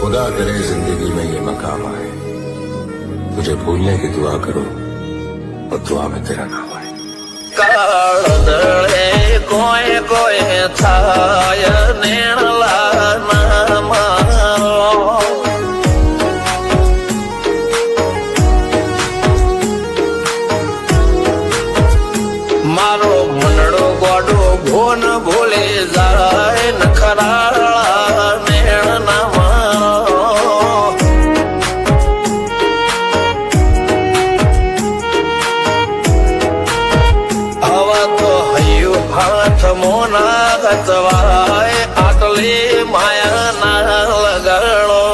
खुदा करे जिंदगी में ये मकाम आए, तुझे भूलने की दुआ करो और दुआ में तेरा नाम आए। काळदळे कोय कोय थाय नेणला नामारो मारो मनडो गोडो भोन भूले जाय नखराळा नेण नामारो आवा तो हयु हाथ मोना गतवाय आटले माया ना लगाड़ो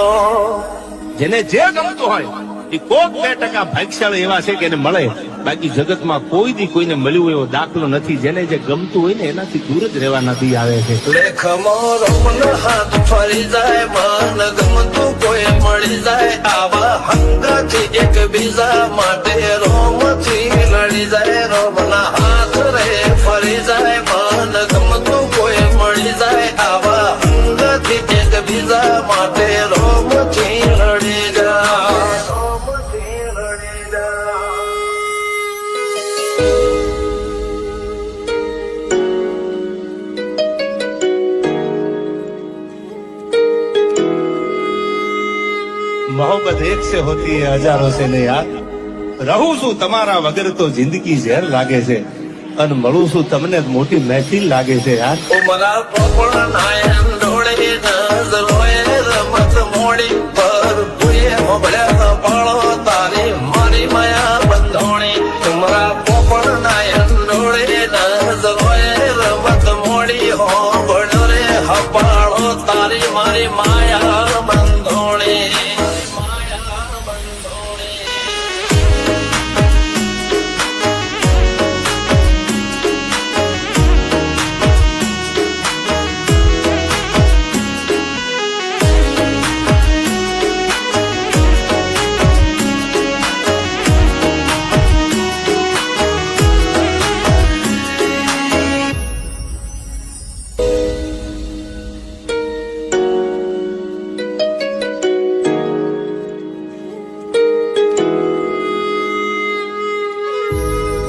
જેને જે ગમતું હોય એ કોક 2% ભાગ્યશાળી એવા છે કે એને મળે, બાકી જગતમાં કોઈ દી કોઈને મળ્યું એવો દાખલો નથી. જેને જે ગમતું હોય ને એનાથી દૂર જ રહેવાનાથી આવે છે. લેખ મોરો મન હાથ ફરી જાય, મન ગમતું કોઈ મળી જાય, આવા હંગથી એક બીજા માટે રોમથી લડી જાય. રોમના હાથ રે ફરી જાય, મન ગમતું કોઈ મળી જાય, આવા હંગથી એક બીજા માટે રોમથી લડી જાય. રોમથી લડી જાય. मोहब्बत एक से होती है हजारों से नहीं यार. રહું છું તમારા વગર તો જિંદગી ઝેર લાગે છે, અને મળું છું તમને મોટી મહેફિલ લાગે છે યાર. ઉમરા પોપળ નાયન ડોળે નજરોએ રમત મોડી પર ભૂએ મોગળ્યા પાળો તારી મારી માયા બંધોણી. ઉમરા પોપળ નાયન ડોળે નજરોએ રમત મોડી હો બળ્યો રે હપાળો તારી મારી માયા બંધોણી.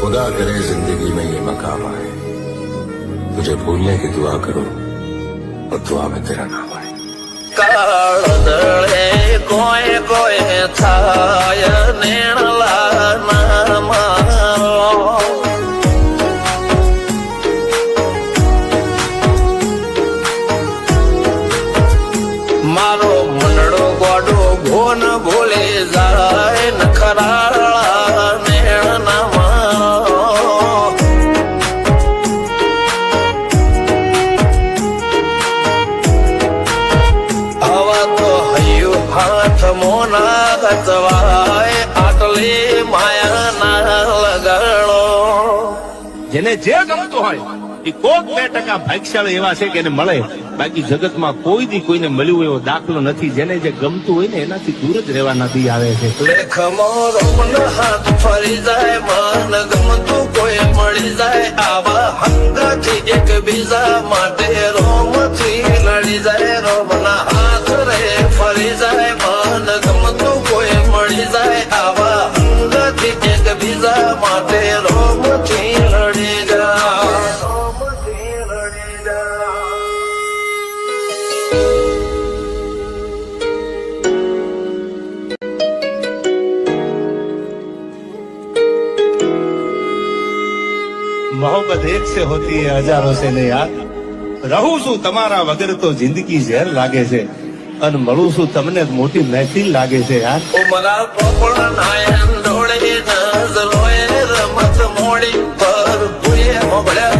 खुदा करे जिंदगी में ये मकाम आए, तुझे भूलने की दुआ करो और दुआ में तेरा नाम आए। काळदळे कोय कोय थाय नेणला नामारो मारो मनडो गोडो भोन भूले जाय नखराळा नेण नामारो आवा तो हयु हाथ मोना गतवाय आटले माया ना लगाड़ो જેને જે ગમતું હોય એ કોક 2% ભાગ્યશાળી એવા છે કે એને મળે, બાકી જગતમાં કોઈ દી કોઈને મળ્યું એવો દાખલો નથી. જેને જે ગમતું હોય ને એનાથી દૂર જ રહેવાનાથી આવે છે. લેખ મોરો મન હાથ ફરી જાય, મન ગમતું કોઈ મળી જાય, આવા હંગથી એક બીજા માટે રોમથી લડી જાય. રોમના હાથ રે ફરી જાય, મન ગમતું કોઈ મળી જાય, આવા હંગથી એક બીજા માટે રોમથી લડી જાય. રોમથી લડી જાય. मोहब्बत एक से होती है हजारों से नहीं यार. રહું છું તમારા વગર તો જિંદગી ઝેર લાગે છે, અને મળું છું તમને મોટી મહેફિલ લાગે છે યાર. ઉમરા પોપળ નાયન ડોળે નજરોએ રમત મોડી પર ભૂએ મોગળ્યા